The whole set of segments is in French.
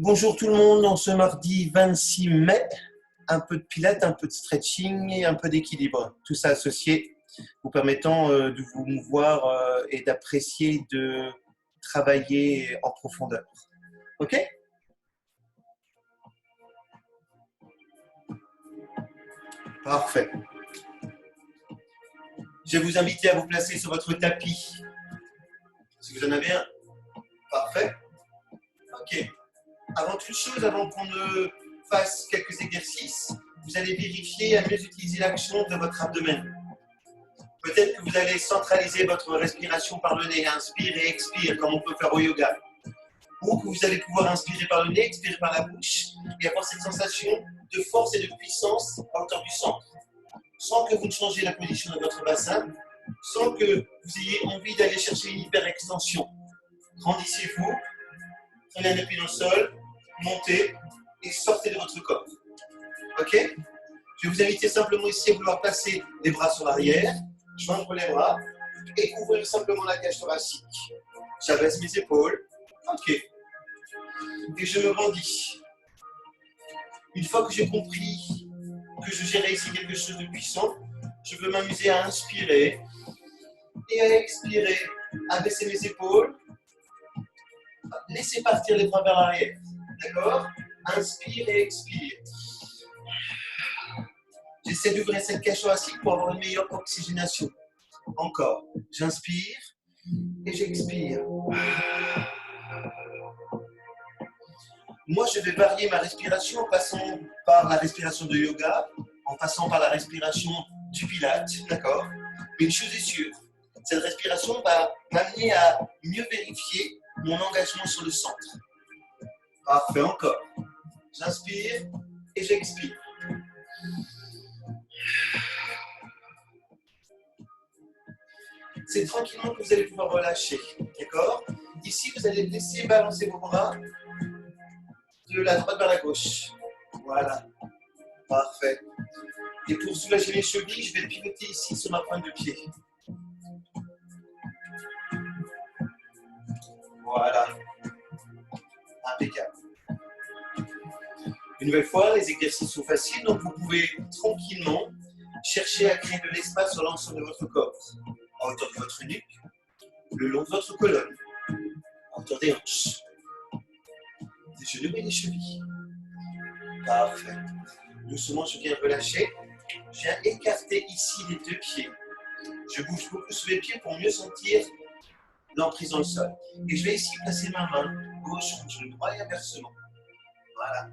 Bonjour tout le monde, en ce mardi 26 mai, un peu de pilates, un peu de stretching et un peu d'équilibre. Tout ça associé, vous permettant de vous mouvoir et d'apprécier, de travailler en profondeur. Ok? Parfait. Je vais vous inviter à vous placer sur votre tapis. Si vous en avez un. Parfait. Ok. Avant toute chose, avant qu'on ne fasse quelques exercices, vous allez vérifier à mieux utiliser l'action de votre abdomen. Peut-être que vous allez centraliser votre respiration par le nez, inspire et expire, comme on peut faire au yoga. Ou que vous allez pouvoir inspirer par le nez, expirer par la bouche, et avoir cette sensation de force et de puissance à hauteur du centre. Sans que vous ne changiez la position de votre bassin, sans que vous ayez envie d'aller chercher une hyperextension. Grandissez-vous, prenez un appui dans le sol, montez et sortez de votre corps. Ok? Je vais vous inviter simplement ici à vouloir placer les bras sur l'arrière, joindre les bras et couvrir simplement la cage thoracique. J'abaisse mes épaules. Ok. Et je me rendis. Une fois que j'ai compris que je gérais ici quelque chose de puissant, je veux m'amuser à inspirer et à expirer, abaisser mes épaules, laisser partir les bras vers l'arrière. D'accord? Inspire et expire. J'essaie d'ouvrir cette cage thoracique pour avoir une meilleure oxygénation. Encore. J'inspire et j'expire. Moi, je vais varier ma respiration en passant par la respiration de yoga, en passant par la respiration du pilates, d'accord? Mais une chose est sûre, cette respiration va m'amener à mieux vérifier mon engagement sur le centre. Parfait, encore. J'inspire et j'expire. C'est tranquillement que vous allez pouvoir relâcher, d'accord? Ici, vous allez laisser balancer vos bras de la droite vers la gauche. Voilà. Parfait. Et pour soulager les chevilles, je vais pivoter ici sur ma pointe de pied. Voilà. Impeccable. Une nouvelle fois, les exercices sont faciles, donc vous pouvez tranquillement chercher à créer de l'espace sur l'ensemble de votre corps. À hauteur de votre nuque, le long de votre colonne, à hauteur des hanches, des genoux et des chevilles. Parfait. Doucement, je viens relâcher. Je viens écarter ici les deux pieds. Je bouge beaucoup sous les pieds pour mieux sentir l'emprise dans le sol. Et je vais ici placer ma main gauche contre le droit et inversement. Voilà.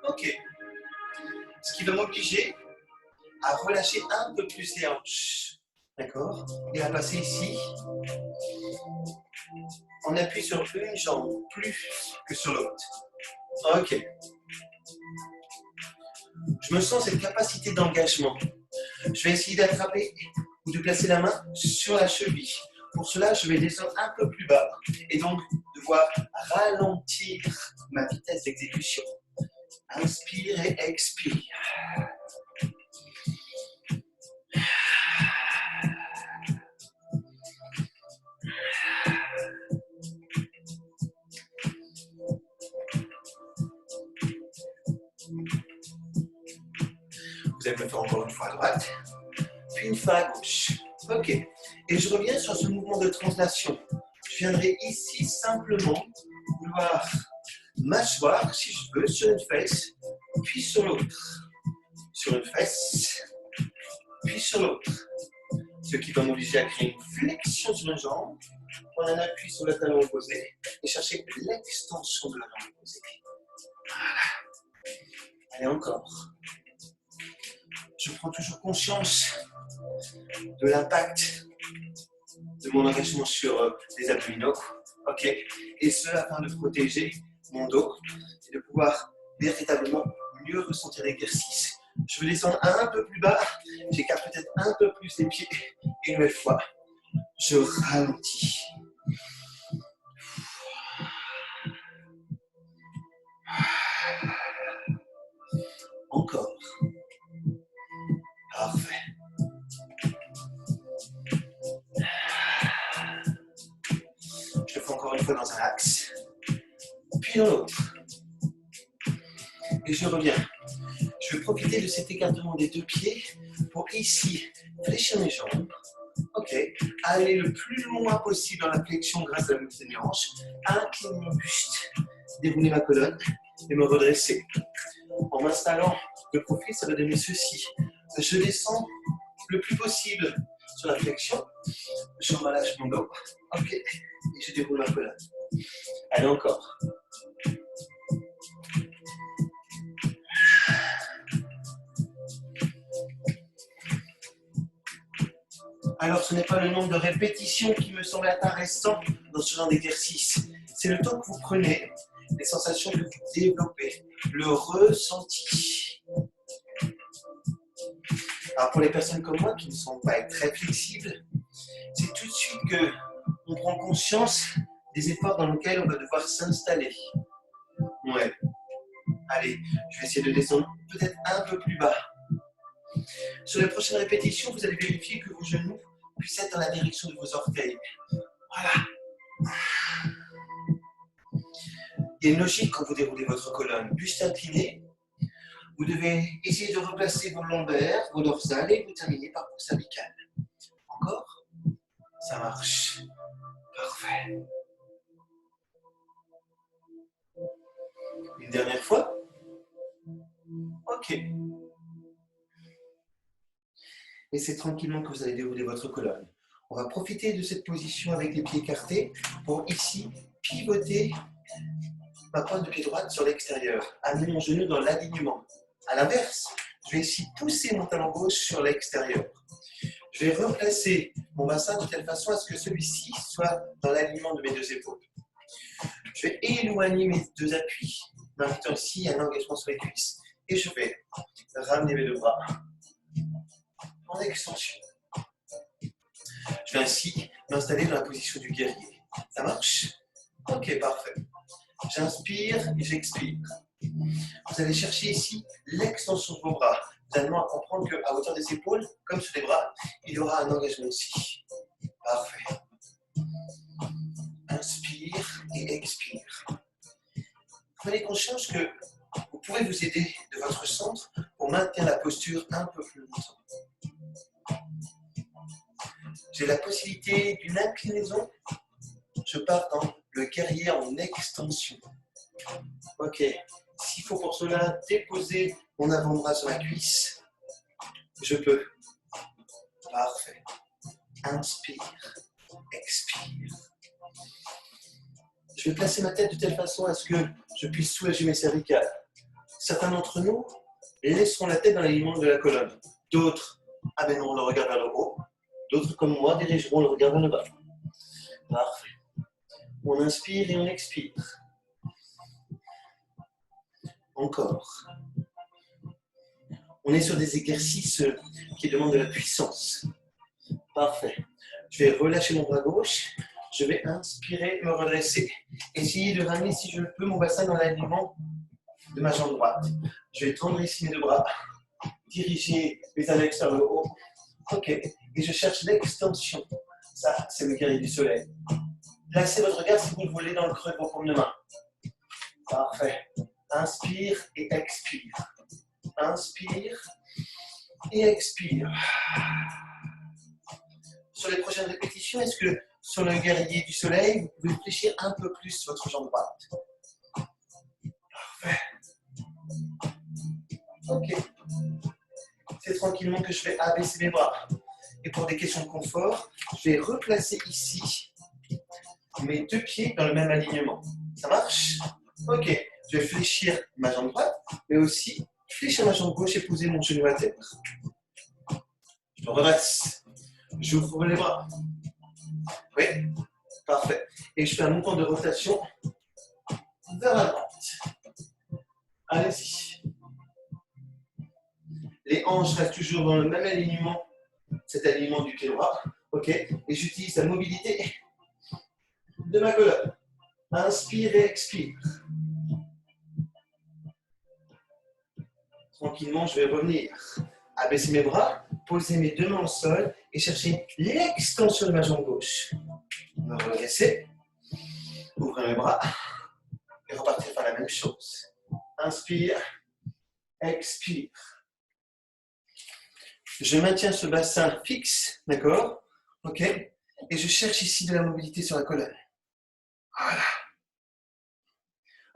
Ok. Ce qui va m'obliger à relâcher un peu plus les hanches. D'accord? Et à passer ici. On appuie sur une jambe plus que sur l'autre. Ok. Je me sens cette capacité d'engagement. Je vais essayer d'attraper ou de placer la main sur la cheville. Pour cela, je vais descendre un peu plus bas et donc devoir ralentir ma vitesse d'exécution. Inspire et expire. Vous allez me le faire encore une fois à droite, puis une fois à gauche. Ok. Et je reviens sur ce mouvement de translation. Je viendrai ici simplement vouloir m'asseoir, si je veux, sur une fesse, puis sur l'autre. Sur une fesse, puis sur l'autre. Ce qui va m'obliger à créer une flexion sur une jambe, prendre un appui sur le talon opposé et chercher l'extension de la jambe opposée. Voilà. Allez, encore. Je prends toujours conscience de l'impact de mon engagement sur les abdominaux. Ok. Et cela afin de protéger mon dos et de pouvoir véritablement mieux ressentir l'exercice. Je vais descendre un peu plus bas, j'écarte peut-être un peu plus les pieds. Et une nouvelle fois, je ralentis. Encore. Parfait. Je le fais encore une fois dans un axe. puis dans l'autre. Et je reviens. Je vais profiter de cet écartement des deux pieds pour ici fléchir mes jambes. Ok. Aller le plus loin possible dans la flexion grâce à la mobilité de mes hanches. Incliner mon buste, dérouler ma colonne et me redresser. En m'installant de profil, ça va donner ceci. Je descends le plus possible sur la flexion. Je relâche mon dos. Ok. Et je déroule ma colonne. Allez, encore. Alors, ce n'est pas le nombre de répétitions qui me semble intéressant dans ce genre d'exercice. C'est le temps que vous prenez, les sensations que vous développez, le ressenti. Alors, pour les personnes comme moi qui ne sont pas très flexibles, c'est tout de suite qu'on prend conscience des efforts dans lesquels on va devoir s'installer. Ouais. Allez, je vais essayer de descendre peut-être un peu plus bas. Sur les prochaines répétitions, vous allez vérifier que vos genoux puissent être dans la direction de vos orteils. Voilà. Il y a une logique quand vous déroulez votre colonne. Buste incliné, vous devez essayer de replacer vos lombaires, vos dorsales et vous terminez par vos cervicales. Encore? Ça marche. Parfait. Une dernière fois? Ok. Et c'est tranquillement que vous allez dérouler votre colonne. On va profiter de cette position avec les pieds écartés pour ici pivoter ma pointe de pied droite sur l'extérieur. Amener mon genou dans l'alignement. À l'inverse, je vais ici pousser mon talon gauche sur l'extérieur. Je vais replacer mon bassin de telle façon à ce que celui-ci soit dans l'alignement de mes deux épaules. Je vais éloigner mes deux appuis, m'invitant ici un engagement sur les cuisses. Et je vais ramener mes deux bras en extension. Je vais ainsi m'installer dans la position du guerrier. Ça marche? Ok, parfait. J'inspire et j'expire. Vous allez chercher ici l'extension de vos bras. Vous allez comprendre qu'à hauteur des épaules, comme sur les bras, il y aura un engagement aussi. Parfait. Inspire et expire. Prenez conscience que vous pouvez vous aider de votre centre pour maintenir la posture un peu plus longtemps. J'ai la possibilité d'une inclinaison. Je pars dans le guerrier en extension. Ok. S'il faut pour cela déposer mon avant-bras sur ma cuisse, je peux. Parfait. Inspire, expire. Je vais placer ma tête de telle façon à ce que je puisse soulager mes cervicales. Certains d'entre nous laisseront la tête dans l'alignement de la colonne. D'autres amèneront le regard vers le haut. D'autres, comme moi, dirigeront le regard vers le bas. Parfait. On inspire et on expire. Encore. On est sur des exercices qui demandent de la puissance. Parfait. Je vais relâcher mon bras gauche. Je vais inspirer, me redresser. Essayer de ramener, si je le peux, mon bassin dans l'alignement de ma jambe droite. Je vais tendre ici mes deux bras. Diriger mes index vers le haut. Ok. Et je cherche l'extension. Ça, c'est le guerrier du soleil. Placez votre regard, si vous le voulez, dans le creux de vos paumes de main. Parfait. Inspire et expire. Inspire et expire. Sur les prochaines répétitions, est-ce que sur le guerrier du soleil, vous pouvez fléchir un peu plus votre jambe droite? Parfait. Ok. C'est tranquillement que je vais abaisser mes bras. Et pour des questions de confort, je vais replacer ici mes deux pieds dans le même alignement. Ça marche? Ok. Je vais fléchir ma jambe droite, mais aussi fléchir ma jambe gauche et poser mon genou à terre. Je me redresse. J'ouvre les bras. Oui? Parfait. Et je fais un mouvement de rotation vers la droite. Allez-y. Les hanches restent toujours dans le même alignement, cet alignement du pied droit. Ok? Et j'utilise la mobilité de ma colonne. Inspire et expire. Tranquillement, je vais revenir. Abaisser mes bras, poser mes deux mains au sol et chercher l'extension de ma jambe gauche. Me redresser, ouvrir mes bras et repartir. Même chose. Inspire, expire. Je maintiens ce bassin fixe, d'accord? Ok? Et je cherche ici de la mobilité sur la colonne. Voilà.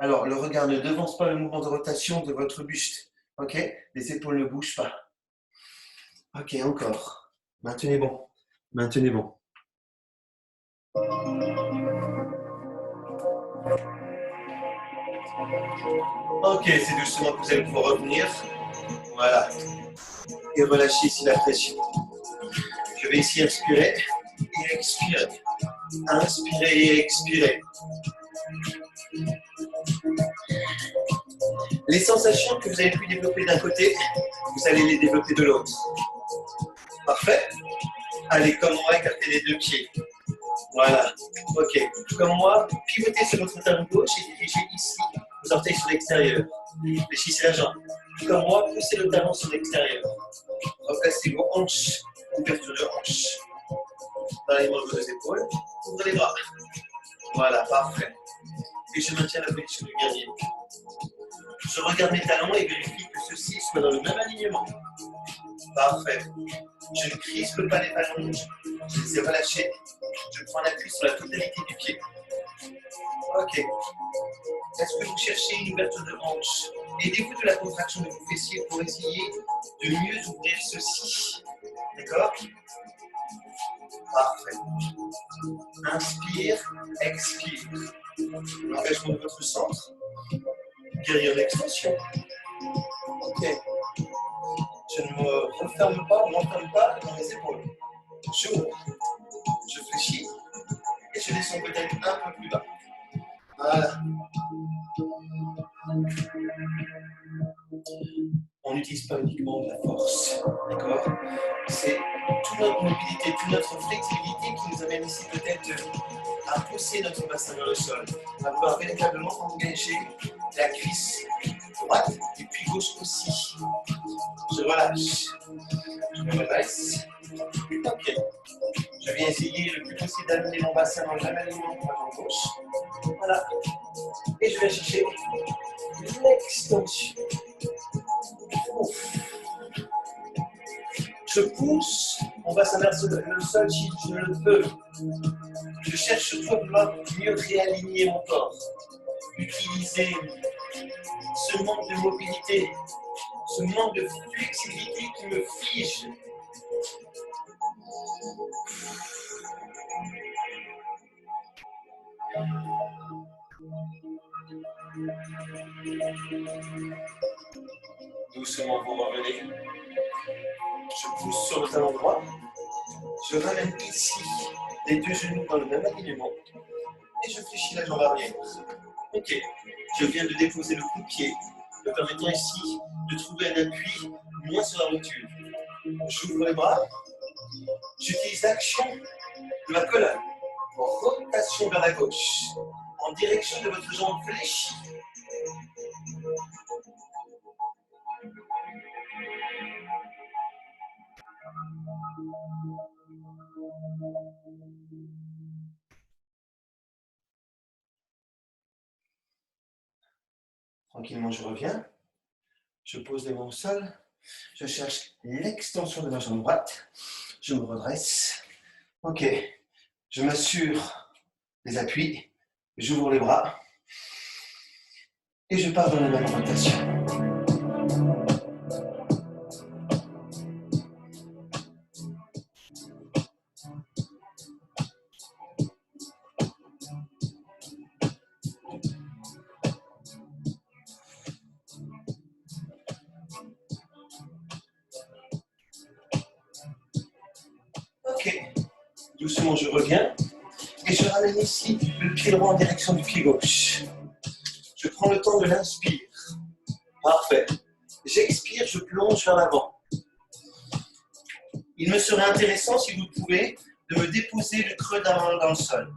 Alors, le regard ne devance pas le mouvement de rotation de votre buste. Ok? Les épaules ne bougent pas. Ok, encore. Maintenez bon. Maintenez bon. Ok, c'est doucement que vous allez pouvoir revenir. Voilà. Et relâchez ici la pression. Je vais ici inspirer et expirer. Inspirer et expirer. Les sensations que vous avez pu développer d'un côté, vous allez les développer de l'autre. Parfait. Allez, comme moi, écartez les deux pieds. Voilà. Ok. Comme moi, pivotez sur votre talon gauche et dirigez ici vos orteils sur l'extérieur. Fléchissez la jambe. Comme moi, poussez le talon sur l'extérieur. Replacez vos hanches. Ouverture de hanches. Dans les membres de vos épaules. Ouvrez les bras. Voilà, parfait. Et je maintiens la position du guerrier. Je regarde mes talons et vérifie que ceux-ci soient dans le même alignement. Parfait. Je ne crispe pas les talons, je les ai relâchés. Je prends l'appui sur la totalité du pied. Ok. Est-ce que vous cherchez une ouverture de hanche? Aidez-vous de la contraction de vos fessiers pour essayer de mieux ouvrir ceci. D'accord? Parfait. Inspire, expire. L'engagement de votre centre. Guerrier en extension. Ok. Je ne me referme pas, m'enferme pas dans les épaules. J'ouvre, je fléchis et je descends peut-être un peu plus bas. Voilà. On n'utilise pas uniquement de la force, d'accord? C'est toute notre mobilité, toute notre flexibilité qui nous amène ici peut-être à pousser notre bassin dans le sol, à pouvoir véritablement engager la cuisse droite et puis gauche aussi. Je relâche, je me redresse. Ok. Je viens essayer le plus possible d'amener mon bassin dans le même alignement que ma jambe gauche. Voilà. Et je vais chercher l'extension. Je pousse mon bassin vers le sol si je le peux. Je cherche surtout à vouloir mieux réaligner mon corps. Utiliser ce manque de mobilité, ce manque de flexibilité qui me fige. Doucement, vous revenez. Je pousse sur le talon droit. Je ramène ici les deux genoux dans le même alignement. Et je fléchis la jambe arrière. Ok. Je viens de déposer le coup de pied, me permettant ici de trouver un appui moins sur la rotule. J'ouvre les bras. J'utilise l'action de la colonne. Rotation vers la gauche. En direction de votre jambe fléchie. Tranquillement, je reviens. Je pose les mains au sol. Je cherche l'extension de ma jambe droite. Je me redresse. Ok. Je m'assure des appuis. J'ouvre les bras. Et je pars dans la même rotation. Ok. Doucement, je reviens. Et je ramène ici le pied droit en direction du pied gauche. Je prends le temps de l'inspire. Parfait. J'expire, je plonge vers l'avant. Il me serait intéressant, si vous le pouvez, de me déposer le creux de la main dans le sol.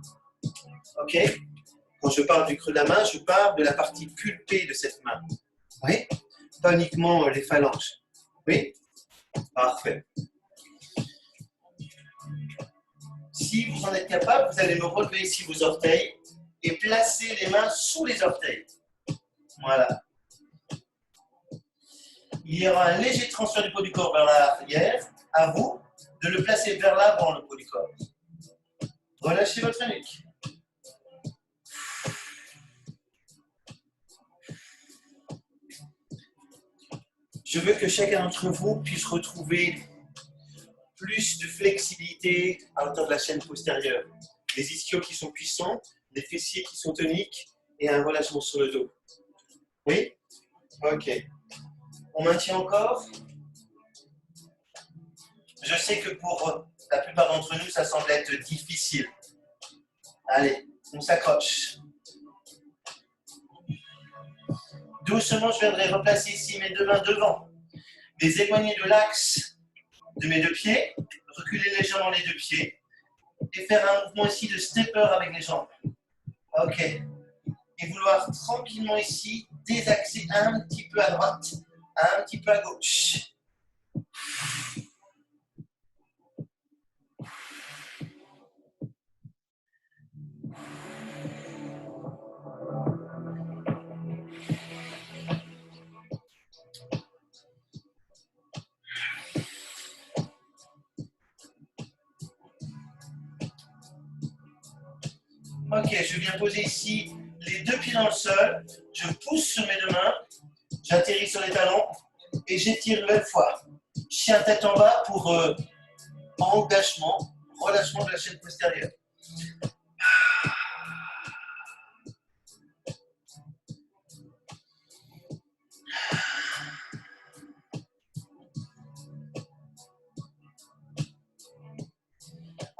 Ok? Quand je parle du creux de la main, je parle de la partie pulpée de cette main. Oui? Pas uniquement les phalanges. Oui? Parfait. Si vous en êtes capable, vous allez me relever ici vos orteils et placer les mains sous les orteils. Voilà. Il y aura un léger transfert du poids du corps vers l'arrière. À vous de le placer vers l'avant, le poids du corps. Relâchez votre nuque. Je veux que chacun d'entre vous puisse retrouver plus de flexibilité à hauteur de la chaîne postérieure. Les ischios qui sont puissants, les fessiers qui sont toniques et un relâchement sur le dos. Oui? Ok. On maintient encore. Je sais que pour la plupart d'entre nous, ça semble être difficile. Allez, on s'accroche. Doucement, je viendrai replacer ici mes deux mains devant. Les éloigner de l'axe de mes deux pieds. Reculer légèrement les deux pieds. Et faire un mouvement ici de stepper avec les jambes. Ok. Et vouloir tranquillement ici désaxer un petit peu à droite, un petit peu à gauche. Ok, je viens poser ici les deux pieds dans le sol. Je pousse sur mes deux mains. J'atterris sur les talons et j'étire une nouvelle fois. Chien tête en bas pour engagement, relâchement de la chaîne postérieure.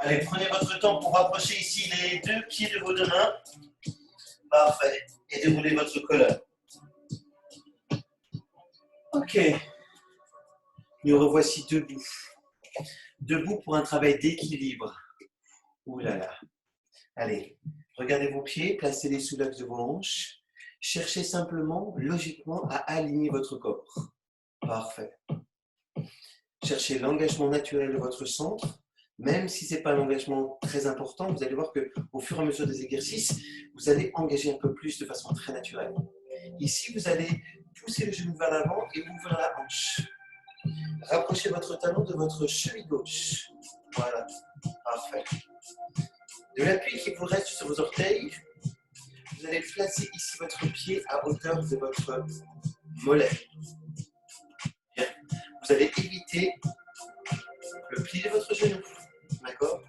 Allez, prenez votre temps pour rapprocher ici les deux pieds de vos deux mains. Parfait. Et déroulez votre colonne. Ok. Nous revoici debout. Debout pour un travail d'équilibre. Ouh là là. Allez, regardez vos pieds, placez-les sous l'axe de vos hanches. Cherchez simplement, logiquement, à aligner votre corps. Parfait. Cherchez l'engagement naturel de votre centre. Même si ce n'est pas un engagement très important, vous allez voir qu'au fur et à mesure des exercices, vous allez engager un peu plus de façon très naturelle. Ici, vous allez pousser le genou vers l'avant et ouvrir la hanche. Rapprochez votre talon de votre cheville gauche. Voilà, parfait. De l'appui qui vous reste sur vos orteils, vous allez placer ici votre pied à hauteur de votre mollet. Bien. Vous allez éviter le pli de votre genou. D'accord?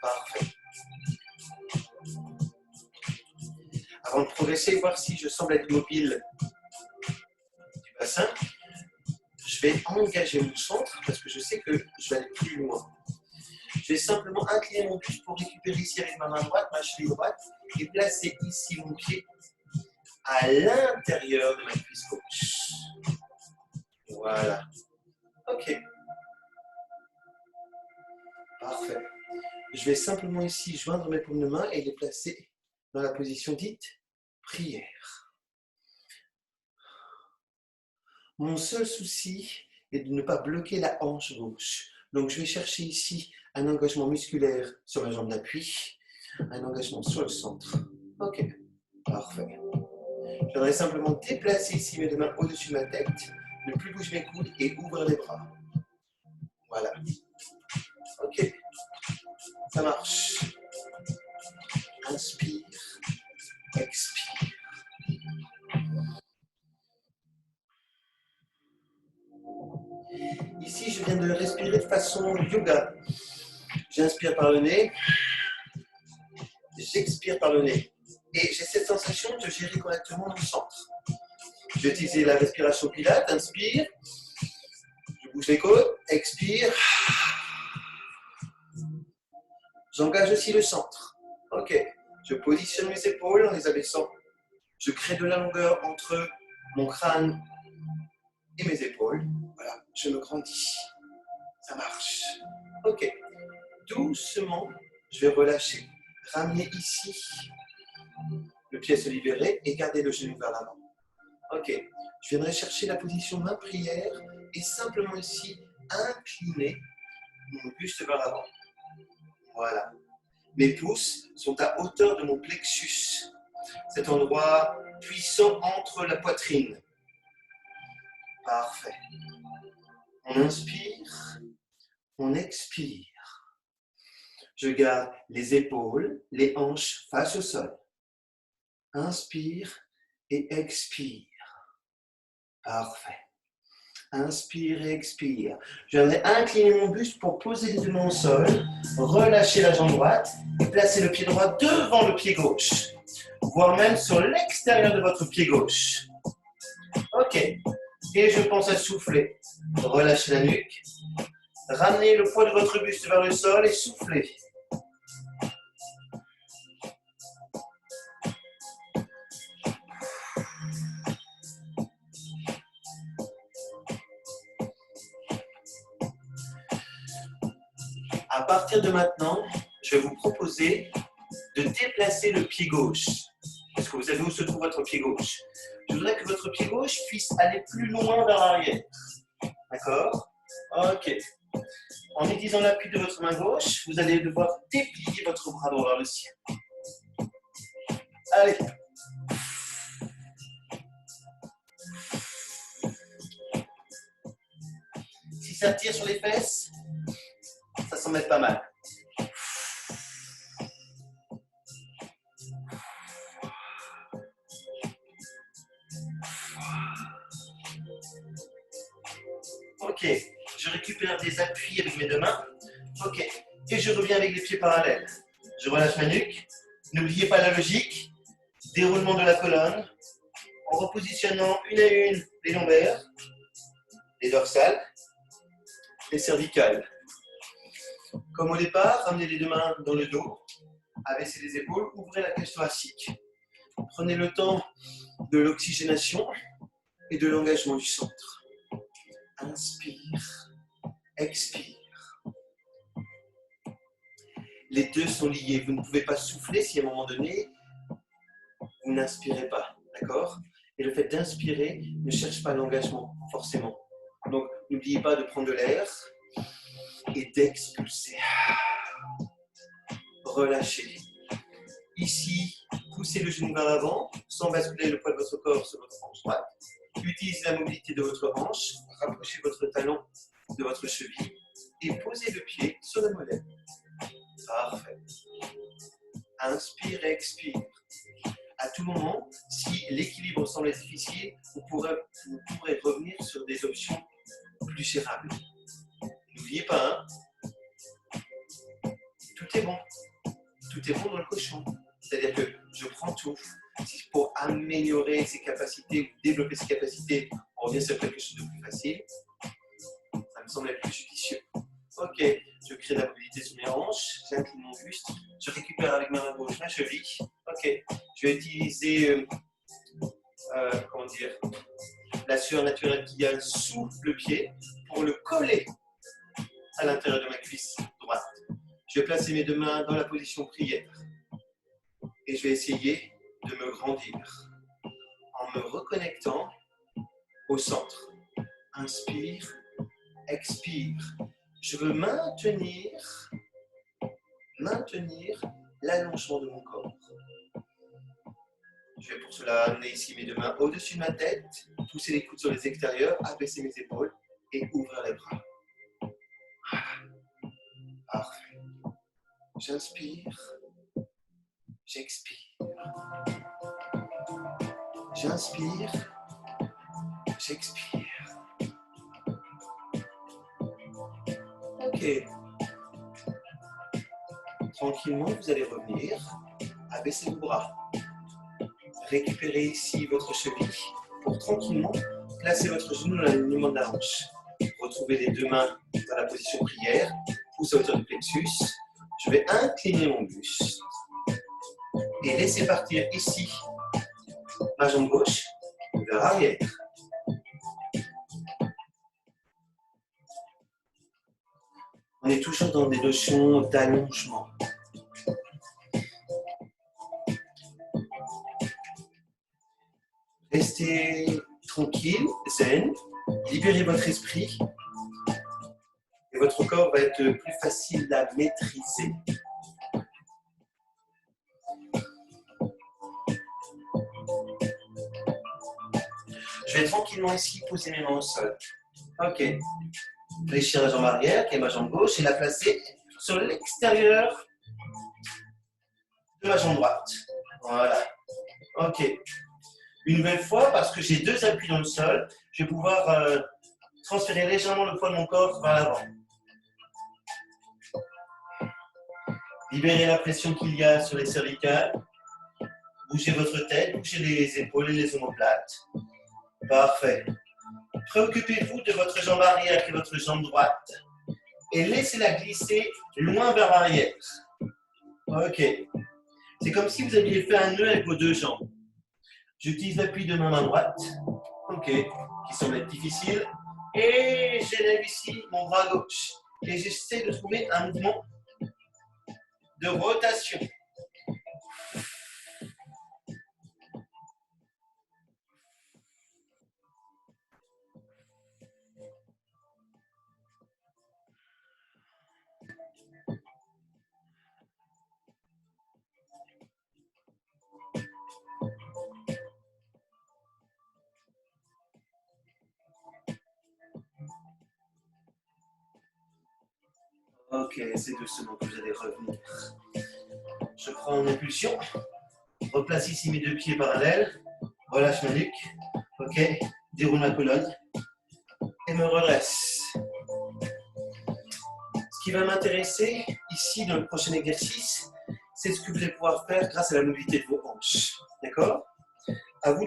Parfait. Avant de progresser, voir si je semble être mobile du bassin, je vais engager mon centre parce que je sais que je vais aller plus loin. Je vais simplement incliner mon buste pour récupérer ici avec ma main droite, ma cheville droite, et placer ici mon pied à l'intérieur de ma cuisse gauche. Voilà. Ok. Parfait. Je vais simplement ici joindre mes paumes de main et les placer dans la position dite prière. Mon seul souci est de ne pas bloquer la hanche gauche. Donc je vais chercher ici un engagement musculaire sur ma jambe d'appui, un engagement sur le centre. Ok, parfait. Je voudrais simplement déplacer ici mes deux mains au-dessus de ma tête, ne plus bouger mes coudes et ouvrir les bras. Voilà. Ok, ça marche. Inspire, expire. Ici, je viens de respirer de façon yoga. J'inspire par le nez, j'expire par le nez. Et j'ai cette sensation de gérer correctement mon centre. Je vais utiliser la respiration Pilates, inspire, je bouge les côtes, expire. J'engage aussi le centre. Ok, je positionne mes épaules en les abaissant. Je crée de la longueur entre mon crâne et mes épaules. Voilà, je me grandis. Ça marche. Ok, doucement, je vais relâcher. Ramener ici le pied à se libérer et garder le genou vers l'avant. Ok, je viendrai chercher la position main prière et simplement ici incliner mon buste vers l'avant. Voilà. Mes pouces sont à hauteur de mon plexus. Cet endroit puissant entre la poitrine. Parfait. On inspire, on expire. Je garde les épaules, les hanches face au sol. Inspire et expire. Parfait. Inspire et expire. Je vais incliner mon buste pour poser les deux mains au sol, relâcher la jambe droite et placer le pied droit devant le pied gauche, voire même sur l'extérieur de votre pied gauche. Ok. Et je pense à souffler. Relâchez la nuque. Ramenez le poids de votre buste vers le sol et soufflez. À partir de maintenant, je vais vous proposer de déplacer le pied gauche. Est-ce que vous savez où se trouve votre pied gauche? Je voudrais que votre pied gauche puisse aller plus loin vers l'arrière. D'accord? Ok. En utilisant l'appui de votre main gauche, vous allez devoir déplier votre bras droit vers le ciel. Allez. Si ça tire sur les fesses, ça s'en met pas mal. Ok, je récupère des appuis avec mes deux mains. Ok, et je reviens avec les pieds parallèles. Je relâche ma nuque. N'oubliez pas la logique. Déroulement de la colonne. En repositionnant une à une les lombaires, les dorsales, les cervicales. Comme au départ, ramenez les deux mains dans le dos. Abaissez les épaules, ouvrez la cage thoracique. Prenez le temps de l'oxygénation et de l'engagement du centre. Inspire, expire. Les deux sont liés. Vous ne pouvez pas souffler si à un moment donné, vous n'inspirez pas. D'accord? Et le fait d'inspirer ne cherche pas l'engagement, forcément. Donc, n'oubliez pas de prendre de l'air et d'expulser. Relâchez. Ici, poussez le genou vers l'avant sans basculer le poids de votre corps sur votre hanche droite. Utilisez la mobilité de votre hanche, rapprochez votre talon de votre cheville et posez le pied sur le mollet. Parfait. Inspire et expire. À tout moment, si l'équilibre semble difficile, vous pourrez revenir sur des options plus gérables. N'oubliez pas, hein, tout est bon. Tout est bon dans le cochon. C'est-à-dire que je prends tout. Pour améliorer ses capacités ou développer ses capacités, on revient sur quelque chose de plus facile. Ça me semble être plus judicieux. Ok, je crée de la mobilité sur mes hanches, j'incline mon buste, je récupère avec ma main gauche ma cheville. Ok, je vais utiliser la sueur naturelle qu'il y a sous le pied pour le coller à l'intérieur de ma cuisse droite. Je vais placer mes deux mains dans la position prière et je vais essayer de me grandir en me reconnectant au centre. Inspire, expire. Je veux maintenir l'allongement de mon corps. Je vais pour cela amener ici mes deux mains au-dessus de ma tête, pousser les coudes sur les extérieurs, abaisser mes épaules et ouvrir les bras. Voilà. Parfait. J'inspire, j'expire. J'inspire, j'expire. Ok. Tranquillement, vous allez revenir, abaisser vos bras. Récupérez ici votre cheville pour tranquillement placer votre genou dans l'alignement de la hanche. Retrouvez les deux mains dans la position prière, pouce à hauteur du plexus. Je vais incliner mon buste et laisser partir ici ma jambe gauche vers l'arrière. On est toujours dans des notions d'allongement. Restez tranquille, zen, libérez votre esprit et votre corps va être plus facile à maîtriser. Je vais tranquillement ici poser mes mains au sol. Ok. Fléchir la jambe arrière, qui est ma jambe gauche, et la placer sur l'extérieur de ma jambe droite. Voilà. Ok. Une nouvelle fois, parce que j'ai deux appuis dans le sol, je vais pouvoir transférer légèrement le poids de mon corps vers l'avant. Libérez la pression qu'il y a sur les cervicales. Bougez votre tête, bougez les épaules et les omoplates. Parfait. Préoccupez-vous de votre jambe arrière et votre jambe droite. Et laissez-la glisser loin vers l'arrière. Ok. C'est comme si vous aviez fait un nœud avec vos deux jambes. J'utilise l'appui de ma main droite. Ok. Qui semble être difficile. Et j'élève ici mon bras gauche. Et j'essaie de trouver un mouvement de rotation. Ok, c'est doucement que vous allez revenir. Je prends une impulsion. Replace ici mes deux pieds parallèles. Relâche ma nuque. Ok. Déroule ma colonne. Et me redresse. Ce qui va m'intéresser ici dans le prochain exercice, c'est ce que vous allez pouvoir faire grâce à la mobilité de vos hanches. D'accord? À vous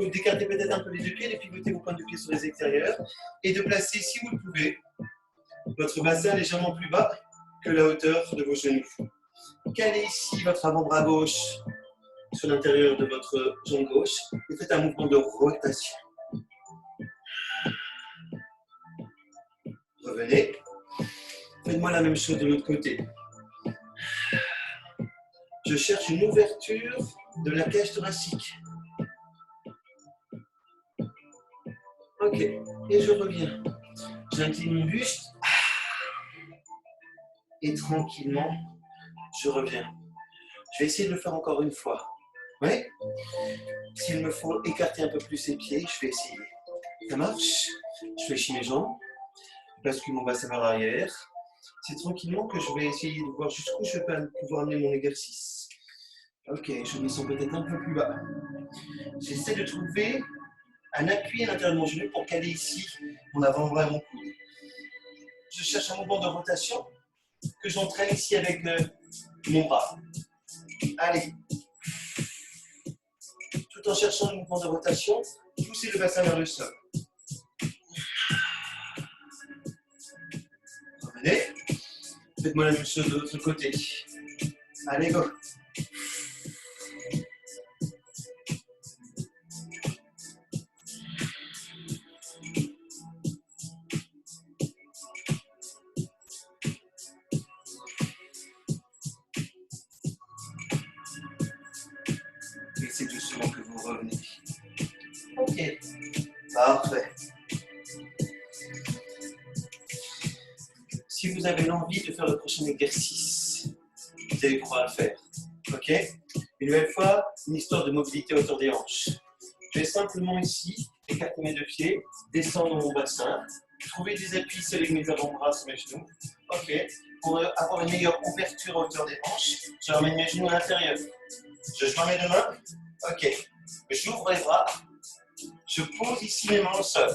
d'écarter peut-être un peu les deux pieds, de pivoter vos pointes de pied sur les extérieurs et de placer, si vous le pouvez, votre bassin légèrement plus bas que la hauteur de vos genoux. Calez ici votre avant-bras gauche sur l'intérieur de votre jambe gauche et faites un mouvement de rotation. Revenez. Faites-moi la même chose de l'autre côté. Je cherche une ouverture de la cage thoracique. Ok, et je reviens. J'incline mon buste. Et tranquillement, je reviens. Je vais essayer de le faire encore une fois. Oui? S'il me faut écarter un peu plus les pieds, je vais essayer. Ça marche? Je fléchis mes jambes. Je bascule mon bassin vers l'arrière. C'est tranquillement que je vais essayer de voir jusqu'où je vais pouvoir amener mon exercice. Ok, je me sens peut-être un peu plus bas. J'essaie de trouver un appui à l'intérieur de mon genou pour caler ici mon avant-bras et mon coude. Je cherche un mouvement de rotation que j'entraîne ici avec mon bras. Allez. Tout en cherchant un mouvement de rotation, poussez le bassin vers le sol. Revenez. Faites-moi la même chose de l'autre côté. Allez, go. Et c'est doucement que vous revenez. Ok. Parfait. Si vous avez l'envie de faire le prochain exercice, vous allez pouvoir le faire. Ok? Une nouvelle fois, une histoire de mobilité autour des hanches. Je vais simplement ici écarter mes deux pieds, descendre mon bassin, trouver des appuis avec mes avant-bras sur mes genoux. Ok. Pour avoir une meilleure ouverture à hauteur des hanches, je ramène mes genoux à l'intérieur. Je joins mes deux mains. Ok. J'ouvre les bras. Je pose ici mes mains au sol.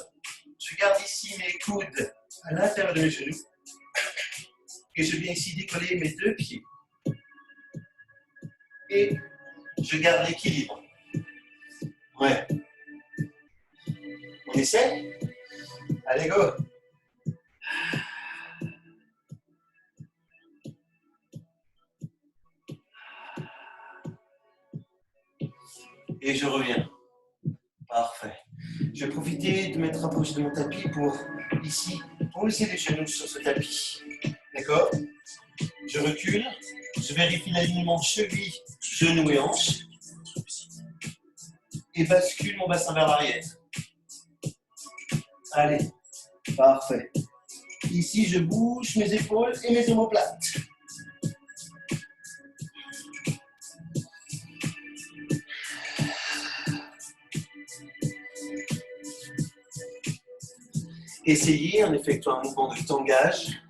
Je garde ici mes coudes à l'intérieur de mes genoux. Et je viens ici décoller mes deux pieds. Et je garde l'équilibre. Ouais. On essaie? Allez, go! Et je reviens. Parfait. Je vais profiter de m'être rapproché de mon tapis pour, ici, poser les genoux sur ce tapis. D'accord? Je recule. Je vérifie l'alignement cheville, genoux et hanches. Et bascule mon bassin vers l'arrière. Allez. Parfait. Ici, je bouge mes épaules et mes omoplates. Essayez, en effectuant un mouvement de tangage,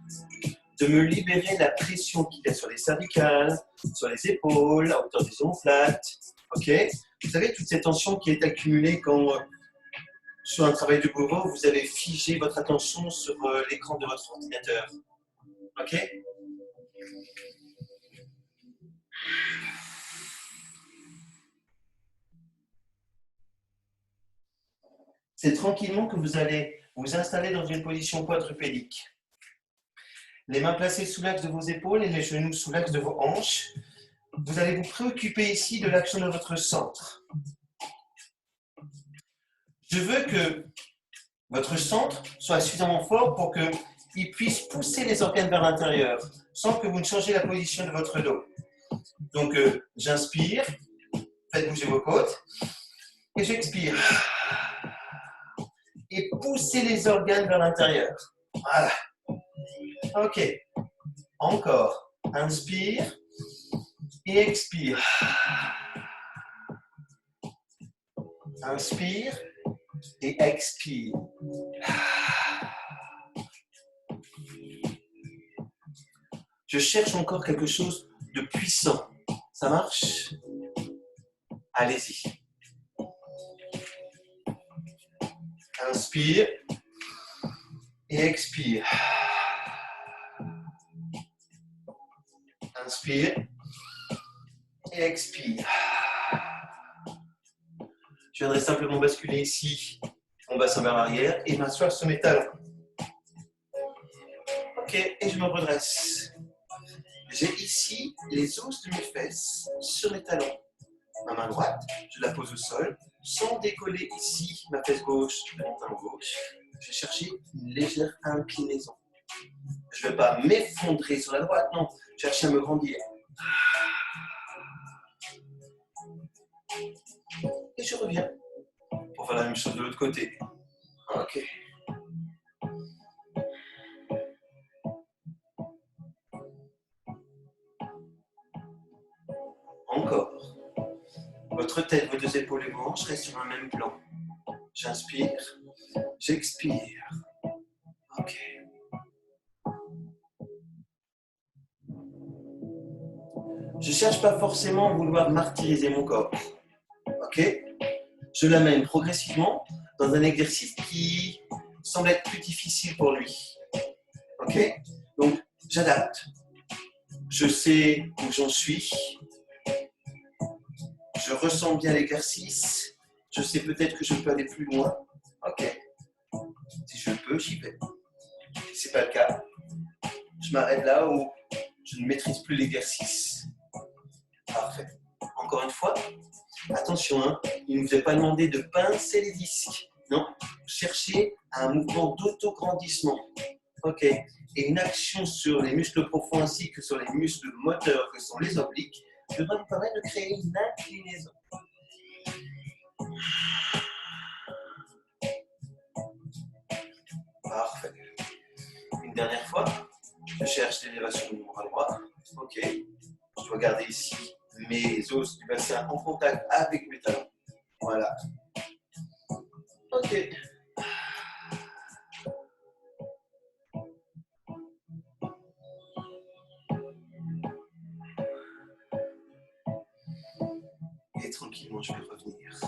de me libérer de la pression qu'il y a sur les cervicales, sur les épaules, à hauteur des omoplates. Ok? Vous savez, toute cette tension qui est accumulée quand, sur un travail de bureau, vous avez figé votre attention sur l'écran de votre ordinateur. Ok? C'est tranquillement que vous allez vous installer dans une position quadrupédique. Les mains placées sous l'axe de vos épaules et les genoux sous l'axe de vos hanches. Vous allez vous préoccuper ici de l'action de votre centre. Je veux que votre centre soit suffisamment fort pour qu'il puisse pousser les organes vers l'intérieur sans que vous ne changiez la position de votre dos. Donc, j'inspire, faites bouger vos côtes et j'expire. Et poussez les organes vers l'intérieur. Voilà. Ok. Encore. Inspire et expire. Inspire et expire. Je cherche encore quelque chose de puissant. Ça marche? Allez-y. Inspire et expire. Inspire et expire. Je viendrai simplement basculer ici mon bassin vers l'arrière et m'asseoir sur mes talons. Ok, et je me redresse. J'ai ici les os de mes fesses sur mes talons. Ma main droite, je la pose au sol, sans décoller ici ma fesse gauche de mon talon gauche. Je vais chercher une légère inclinaison. Je ne vais pas m'effondrer sur la droite, non. Je cherche à me grandir. Et je reviens pour faire la même chose de l'autre côté. Ok. Encore. Votre tête, vos deux épaules et vos hanches restent sur un même plan. J'inspire, j'expire. Ok. Je ne cherche pas forcément à vouloir martyriser mon corps. Ok? Je l'amène progressivement dans un exercice qui semble être plus difficile pour lui. Ok? Donc, j'adapte. Je sais où j'en suis. Je ressens bien l'exercice. Je sais peut-être que je peux aller plus loin. Ok. Si je peux, j'y vais. Si ce n'est pas le cas, je m'arrête là où je ne maîtrise plus l'exercice. Parfait. Encore une fois, attention, hein, il ne vous est pas demandé de pincer les disques. Non, cherchez un mouvement d'autograndissement. Ok. Et une action sur les muscles profonds ainsi que sur les muscles moteurs que sont les obliques devrait vous permettre de créer une inclinaison. Parfait. Une dernière fois, je cherche l'élévation de mon bras droit. Ok. Je dois garder ici mes os du bassin en contact avec mes talons. Voilà. Ok. Et tranquillement, je vais revenir.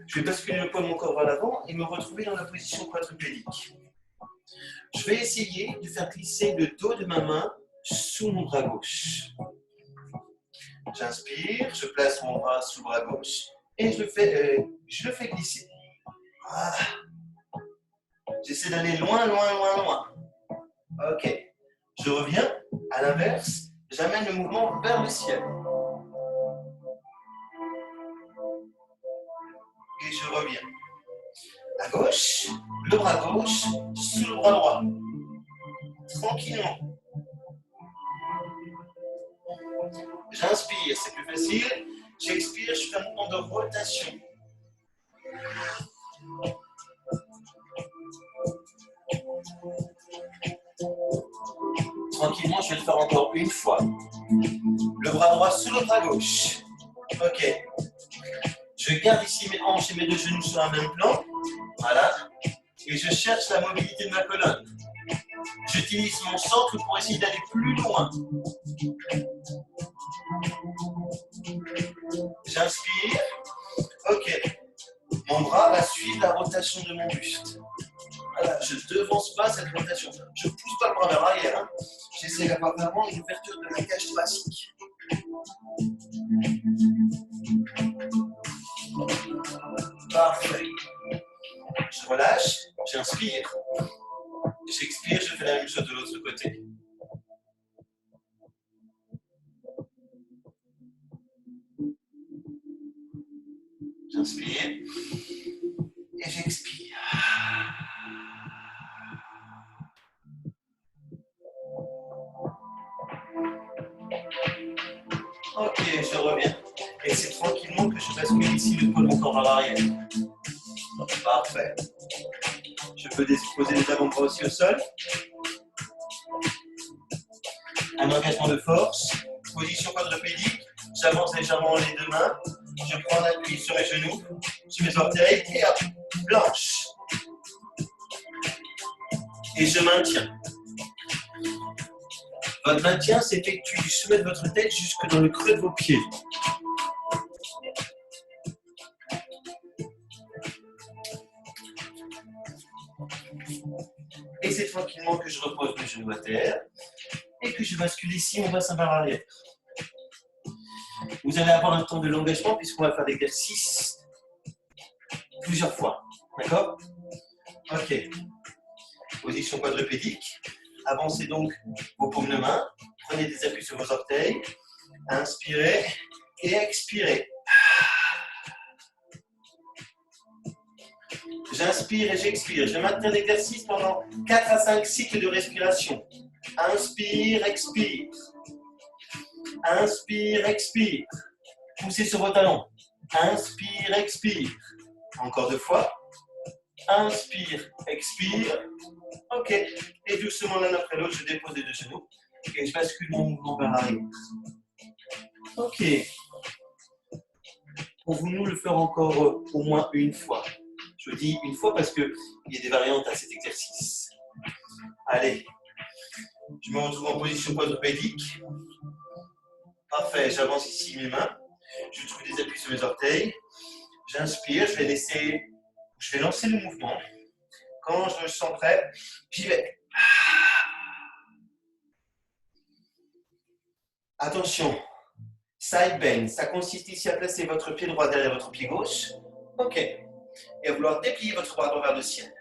Je vais basculer le poids de mon corps vers l'avant et me retrouver dans la position quadrupédique. Je vais essayer de faire glisser le dos de ma main sous mon bras gauche. J'inspire, je place mon bras sous le bras gauche et je le fais glisser. Voilà. J'essaie d'aller loin, loin, loin, loin. Ok. Je reviens, à l'inverse, j'amène le mouvement vers le ciel. Et je reviens. À gauche, le bras gauche sous le bras droit. Tranquillement. J'inspire, c'est plus facile. J'expire, je fais un mouvement de rotation. Tranquillement, je vais le faire encore une fois. Le bras droit sous le bras gauche. Ok. Je garde ici mes hanches et mes deux genoux sur un même plan. Voilà. et je cherche la mobilité de ma colonne. J'utilise mon centre pour essayer d'aller plus loin. J'inspire. Ok. Mon bras va suivre la rotation de mon buste. Voilà, je ne devance pas cette rotation. Je ne pousse pas le bras vers l'arrière. Hein. J'essaie d'avoir vraiment une ouverture de la cage thoracique. Parfait. Je relâche, j'inspire. J'expire, je fais la même chose de l'autre côté. J'inspire et j'expire. Ok, je reviens. Et c'est tranquillement que je bascule ici le poids de mon corps à l'arrière. Parfait. Je peux poser les avant-bras aussi au sol. Un engagement de force. Position quadrupédique. J'avance légèrement les deux mains. Je prends l'appui sur mes genoux, sur mes orteils, et hop, planche. Et je maintiens. Votre maintien s'effectue du sommet de votre tête jusque dans le creux de vos pieds. Et c'est tranquillement que je repose mes genoux à terre et que je bascule ici, on passe un par arrière. Vous allez avoir un temps de l'engagement puisqu'on va faire l'exercice plusieurs fois. D'accord? Ok. Position quadrupédique. Avancez donc vos paumes de main. Prenez des appuis sur vos orteils. Inspirez et expirez. J'inspire et j'expire. Je maintiens l'exercice pendant 4 à 5 cycles de respiration. Inspire, expire. Inspire, expire. Poussez sur vos talons. Inspire, expire. Encore 2 fois. Inspire, expire. Ok. Et doucement l'un après l'autre, je dépose les 2 genoux. Et je bascule mon mouvement vers l'arrière. Ok. Pouvons-nous le faire encore au moins une fois? Je dis une fois parce qu'il y a des variantes à cet exercice. Allez. Je me retrouve en position quadrupédique. Parfait. J'avance ici mes mains. Je trouve des appuis sur mes orteils. J'inspire. Je vais lancer le mouvement. Quand je me sens prêt, j'y vais. Attention. Side bend. Ça consiste ici à placer votre pied droit derrière votre pied gauche. Ok. Et à vouloir déplier votre bras droit vers le ciel.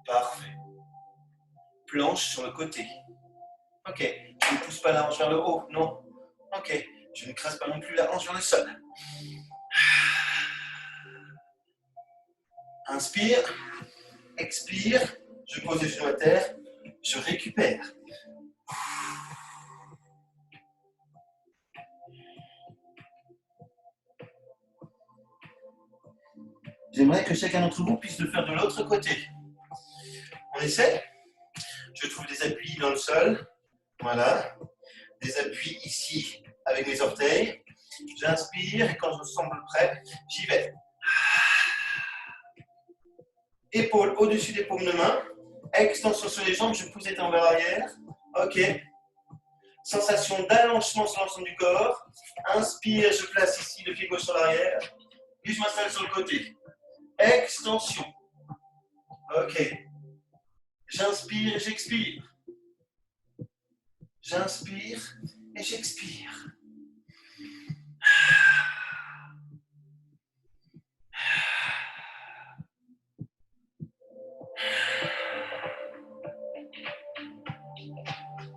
Parfait. Planche sur le côté. Ok. Je ne pousse pas la hanche vers le haut. Non. Ok. Je ne crase pas non plus la hanche vers le sol. Inspire. Expire. Je pose les genoux à terre. Je récupère. J'aimerais que chacun d'entre vous puisse le faire de l'autre côté. On essaie? Je trouve des appuis dans le sol. Voilà. Des appuis ici avec mes orteils. J'inspire et quand je me semble prêt, j'y vais. Épaules au-dessus des paumes de main. Extension sur les jambes, je pousse les talons vers l'arrière. Ok. Sensation d'allongement sur l'ensemble du corps. Inspire, je place ici le pied gauche sur l'arrière. Et je m'installe sur le côté. Extension. Ok. J'inspire et j'expire. J'inspire et j'expire.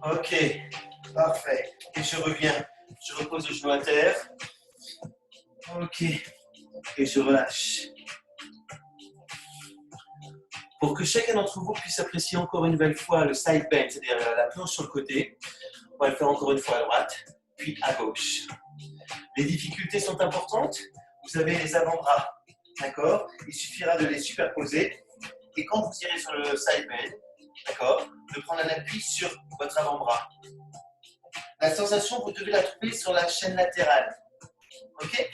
Ok, parfait. Et je reviens. Je repose le genou à terre. Ok. Et je relâche. Pour que chacun d'entre vous puisse apprécier encore une nouvelle fois le side bend, c'est-à-dire la planche sur le côté, on va le faire encore une fois à droite, puis à gauche. Les difficultés sont importantes. Vous avez les avant-bras, d'accord? Il suffira de les superposer. Et quand vous irez sur le side bend, d'accord, de prendre un appui sur votre avant-bras. La sensation, vous devez la trouver sur la chaîne latérale. Ok?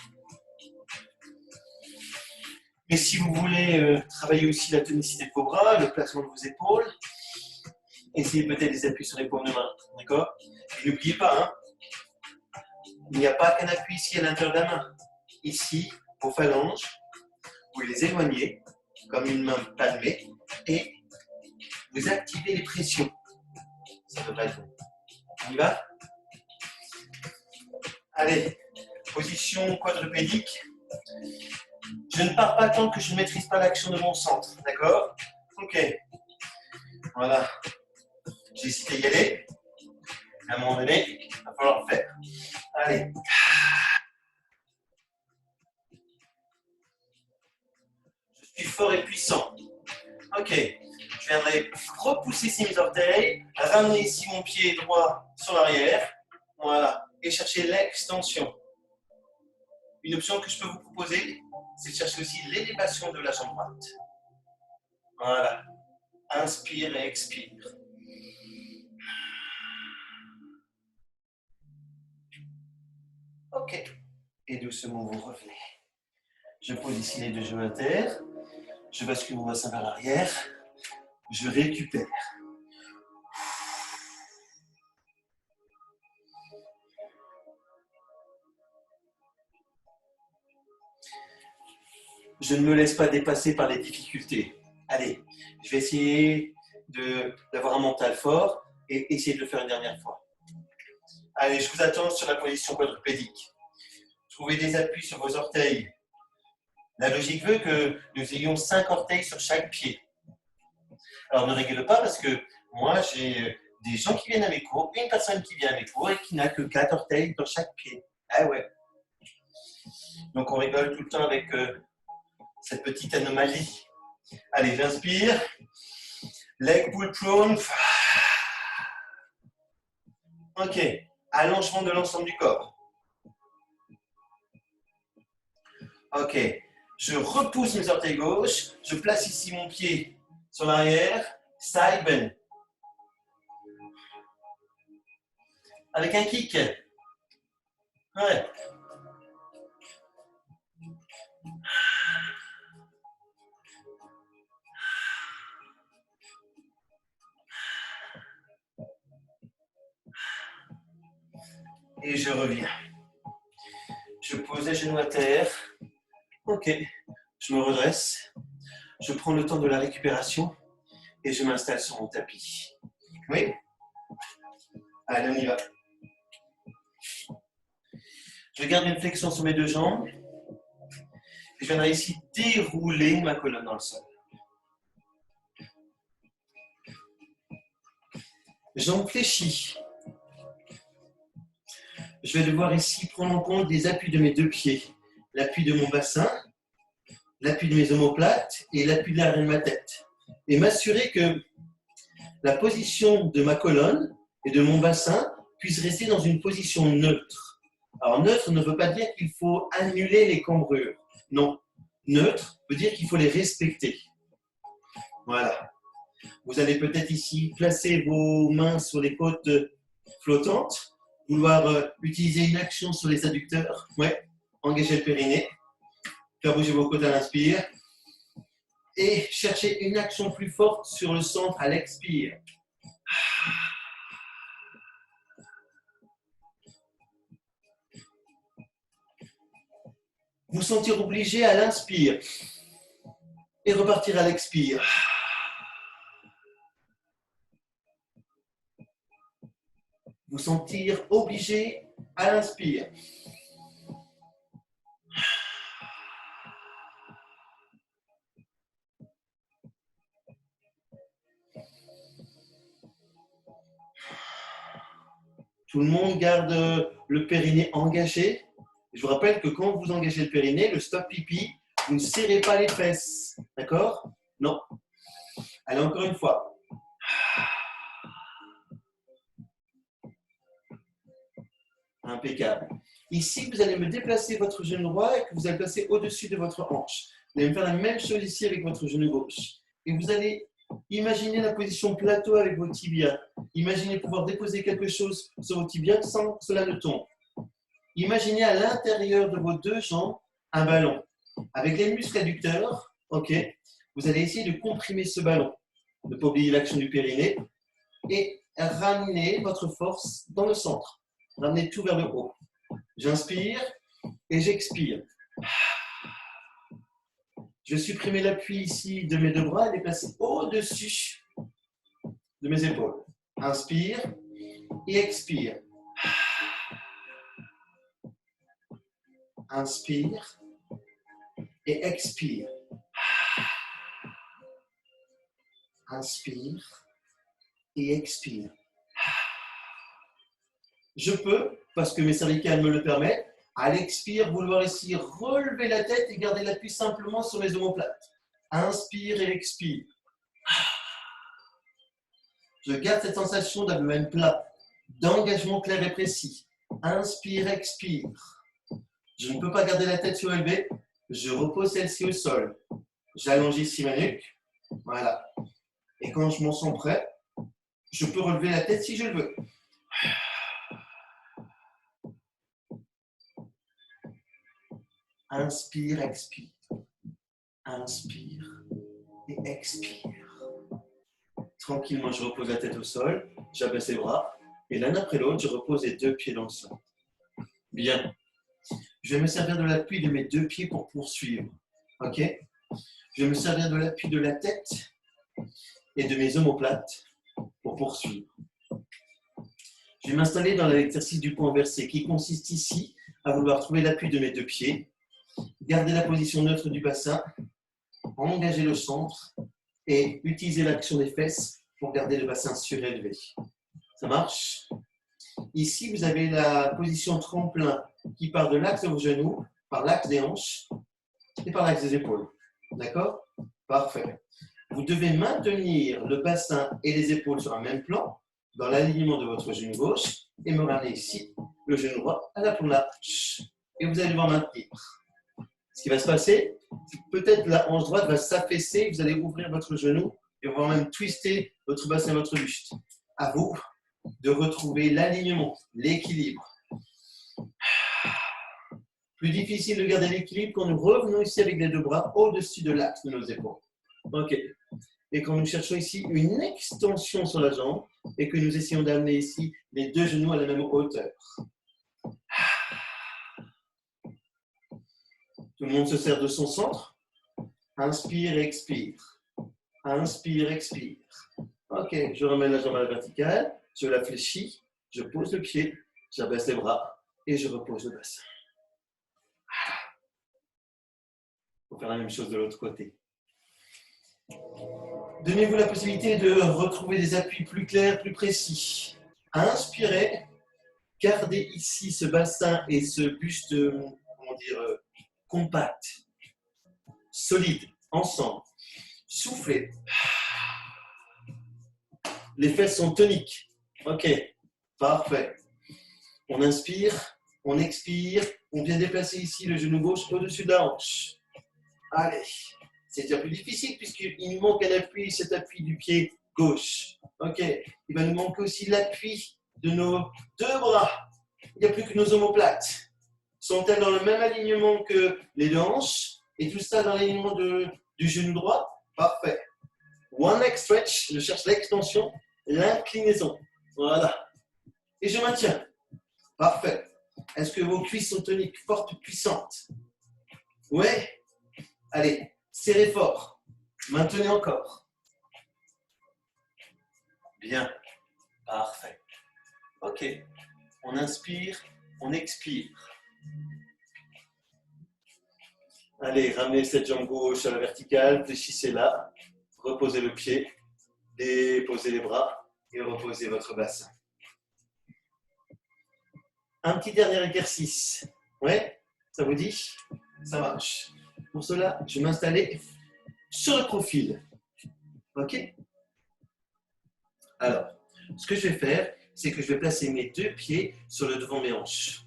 Et si vous voulez travailler aussi la tonicité de vos bras, le placement de vos épaules, essayez peut-être des appuis sur les paumes de main. D'accord? Et n'oubliez pas, hein, il n'y a pas qu'un appui ici à l'intérieur de la main. Ici, vos phalanges, vous les éloignez comme une main palmée et vous activez les pressions. Ça devrait être bon. On y va? Allez, position quadrupédique. Je ne pars pas tant que je ne maîtrise pas l'action de mon centre. D'accord? Ok. Voilà. J'ai hésité à y aller. À un moment donné, il va falloir le faire. Allez. Je suis fort et puissant. Ok. Je viendrai repousser ici mes orteils, ramener ici mon pied droit sur l'arrière. Voilà. Et chercher l'extension. Une option que je peux vous proposer, c'est de chercher aussi l'élévation de la jambe droite. Voilà. Inspire et expire. Ok. Et doucement, vous revenez. Je pose ici les deux genoux à terre. Je bascule mon bassin vers l'arrière. Je récupère. Je ne me laisse pas dépasser par les difficultés. Allez, je vais essayer d'avoir un mental fort et essayer de le faire une dernière fois. Allez, je vous attends sur la position quadrupédique. Trouvez des appuis sur vos orteils. La logique veut que nous ayons 5 orteils sur chaque pied. Alors ne rigole pas parce que moi j'ai des gens qui viennent à mes cours, une personne qui vient à mes cours et qui n'a que 4 orteils dans chaque pied. Ah ouais. Donc on rigole tout le temps avec cette petite anomalie. Allez, j'inspire. Leg pull prone. Ok. Allongement de l'ensemble du corps. Ok. Je repousse mes orteils gauche. Je place ici mon pied sur l'arrière. Side bend. Avec un kick. Ouais. Et je reviens. Je pose les genoux à terre. Ok. Je me redresse. Je prends le temps de la récupération et je m'installe sur mon tapis. Oui? Allez, on y va. Je garde une flexion sur mes deux jambes. Et je viendrai ici dérouler ma colonne dans le sol. Jambes fléchies. Je vais devoir ici prendre en compte les appuis de mes deux pieds. L'appui de mon bassin, l'appui de mes omoplates et l'appui de l'arrière de ma tête. Et m'assurer que la position de ma colonne et de mon bassin puisse rester dans une position neutre. Alors neutre ne veut pas dire qu'il faut annuler les cambrures. Non, neutre veut dire qu'il faut les respecter. Voilà. Vous allez peut-être ici placer vos mains sur les côtes flottantes. Vouloir utiliser une action sur les adducteurs. Ouais. Engager le périnée. Faire bouger vos côtes à l'inspire. Et chercher une action plus forte sur le centre à l'expire. Vous sentir obligé à l'inspire. Et repartir à l'expire. Vous sentir obligé à l'inspire. Tout le monde garde le périnée engagé. Je vous rappelle que quand vous engagez le périnée, le stop pipi, vous ne serrez pas les fesses. D'accord? Non. Allez, encore une fois. Impeccable. Ici, vous allez me déplacer votre genou droit et que vous allez placer au-dessus de votre hanche. Vous allez me faire la même chose ici avec votre genou gauche. Et vous allez imaginer la position plateau avec vos tibias. Imaginez pouvoir déposer quelque chose sur vos tibias sans que cela ne tombe. Imaginez à l'intérieur de vos deux jambes un ballon. Avec les muscles adducteurs, ok, vous allez essayer de comprimer ce ballon. Ne pas oublier l'action du périnée et ramener votre force dans le centre. Ramenez tout vers le haut. J'inspire et j'expire. Je vais supprimer l'appui ici de mes deux bras et les placer au-dessus de mes épaules. Inspire et expire. Inspire et expire. Inspire et expire. Je peux, parce que mes cervicales me le permettent, à l'expire, vouloir ici relever la tête et garder l'appui simplement sur mes omoplates. Inspire et expire. Je garde cette sensation d'abdomen plat, d'engagement clair et précis. Inspire, expire. Je ne peux pas garder la tête surélevée. Je repose celle-ci au sol. J'allonge ici ma nuque. Voilà. Et quand je m'en sens prêt, je peux relever la tête si je le veux. Inspire, expire. Inspire et expire. Tranquillement, je repose la tête au sol. J'abaisse les bras. Et l'un après l'autre, je repose les deux pieds dans le sol. Bien. Je vais me servir de l'appui de mes deux pieds pour poursuivre. Ok? Je vais me servir de l'appui de la tête et de mes omoplates pour poursuivre. Je vais m'installer dans l'exercice du point inversé qui consiste ici à vouloir trouver l'appui de mes deux pieds, garder la position neutre du bassin, engager le centre et utiliser l'action des fesses pour garder le bassin surélevé. Ça marche? Ici, vous avez la position tremplin qui part de l'axe de vos genoux, par l'axe des hanches et par l'axe des épaules. D'accord? Parfait. Vous devez maintenir le bassin et les épaules sur un même plan, dans l'alignement de votre genou gauche, et me ramener ici, le genou droit à la planche. Et vous allez devoir maintenir. Ce qui va se passer, c'est que peut-être la hanche droite va s'affaisser, vous allez ouvrir votre genou et voire même twister votre bassin et votre buste. À vous de retrouver l'alignement, l'équilibre. Plus difficile de garder l'équilibre quand nous revenons ici avec les deux bras au-dessus de l'axe de nos épaules. Ok. Et quand nous cherchons ici une extension sur la jambe et que nous essayons d'amener ici les deux genoux à la même hauteur. Tout le monde se sert de son centre. Inspire et expire. Inspire, expire. Ok, je ramène la jambe à la verticale, je la fléchis, je pose le pied, j'abaisse les bras et je repose le bassin. Il faut faire la même chose de l'autre côté. Donnez-vous la possibilité de retrouver des appuis plus clairs, plus précis. Inspirez, gardez ici ce bassin et ce buste, comment dire, compact, solide, ensemble. Soufflez. Les fesses sont toniques. Ok, parfait. On inspire, on expire, on vient déplacer ici le genou gauche au-dessus de la hanche. Allez, c'est déjà plus difficile puisqu'il nous manque un appui, cet appui du pied gauche. Ok, il va nous manquer aussi l'appui de nos deux bras. Il n'y a plus que nos omoplates. Sont-elles dans le même alignement que les deux hanches? Et tout ça dans l'alignement du genou droit? Parfait. One leg stretch, je cherche l'extension, l'inclinaison. Voilà. Et je maintiens. Parfait. Est-ce que vos cuisses sont toniques, fortes, puissantes? Ouais. Allez, serrez fort. Maintenez encore. Bien. Parfait. Ok. On inspire, on expire. Allez, ramenez cette jambe gauche à la verticale, fléchissez-la, reposez le pied, déposez les bras et reposez votre bassin. Un petit dernier exercice. Ouais, ça vous dit? Ça marche. Pour cela, je vais m'installer sur le profil. Ok? Alors, ce que je vais faire, c'est que je vais placer mes deux pieds sur le devant de mes hanches.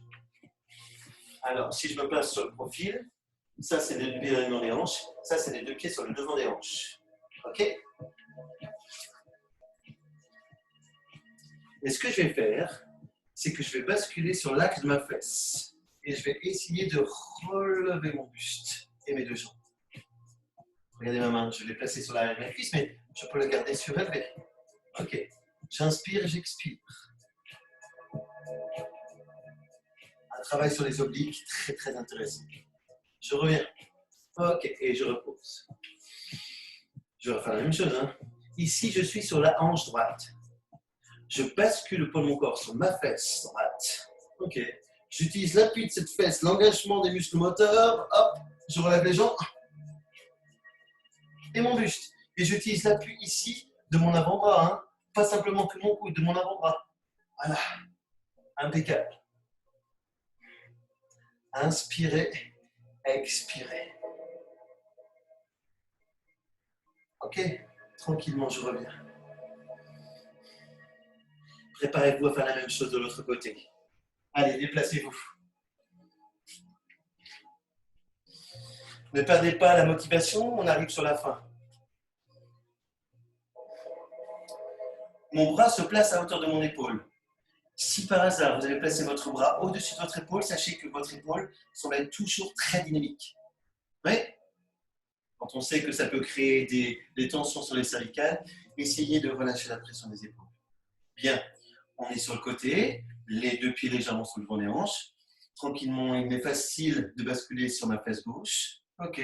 Alors, si je me place sur le profil, ça c'est les deux pieds dans les hanches, ça c'est les deux pieds sur le devant des hanches. Ok? Et ce que je vais faire, c'est que je vais basculer sur l'axe de ma fesse. Et je vais essayer de relever mon buste. et mes deux jambes. Regardez ma main, je l'ai placée sur l'arrière de ma cuisse, mais je peux la garder surélevée. Ok, j'inspire et j'expire. Un travail sur les obliques, très très intéressant. Je reviens. Ok, et je repose. Je vais refaire la même chose. Hein. Ici, je suis sur la hanche droite. Je bascule le poids de mon corps sur ma fesse droite. Ok. J'utilise l'appui de cette fesse, l'engagement des muscles moteurs. Hop, je relève les jambes. Et mon buste. Et j'utilise l'appui ici de mon avant-bras. Hein. Pas simplement que mon coude, de mon avant-bras. Voilà. Impeccable. Inspirez, expirez. Ok, tranquillement, je reviens. Préparez-vous à faire la même chose de l'autre côté. Allez, déplacez-vous. Ne perdez pas la motivation, on arrive sur la fin. Mon bras se place à hauteur de mon épaule. Si par hasard, vous avez placé votre bras au-dessus de votre épaule, sachez que votre épaule semble être toujours très dynamique. Oui. Quand on sait que ça peut créer des tensions sur les cervicales, essayez de relâcher la pression des épaules. Bien, on est sur le côté, les deux pieds légèrement sur le devant des hanches. Tranquillement, il m'est facile de basculer sur ma fesse gauche. Ok,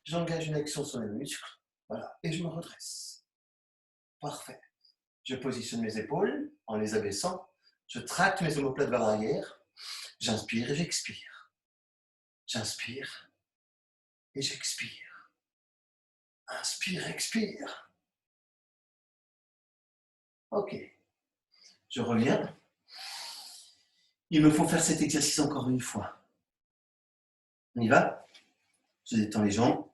j'engage une action sur les muscles. Voilà, et je me redresse. Parfait. Je positionne mes épaules en les abaissant. Je tracte mes omoplates vers l'arrière. J'inspire et j'expire. J'inspire et j'expire. Inspire, expire. Ok. Je reviens. Il me faut faire cet exercice encore une fois. On y va? Je détends les jambes.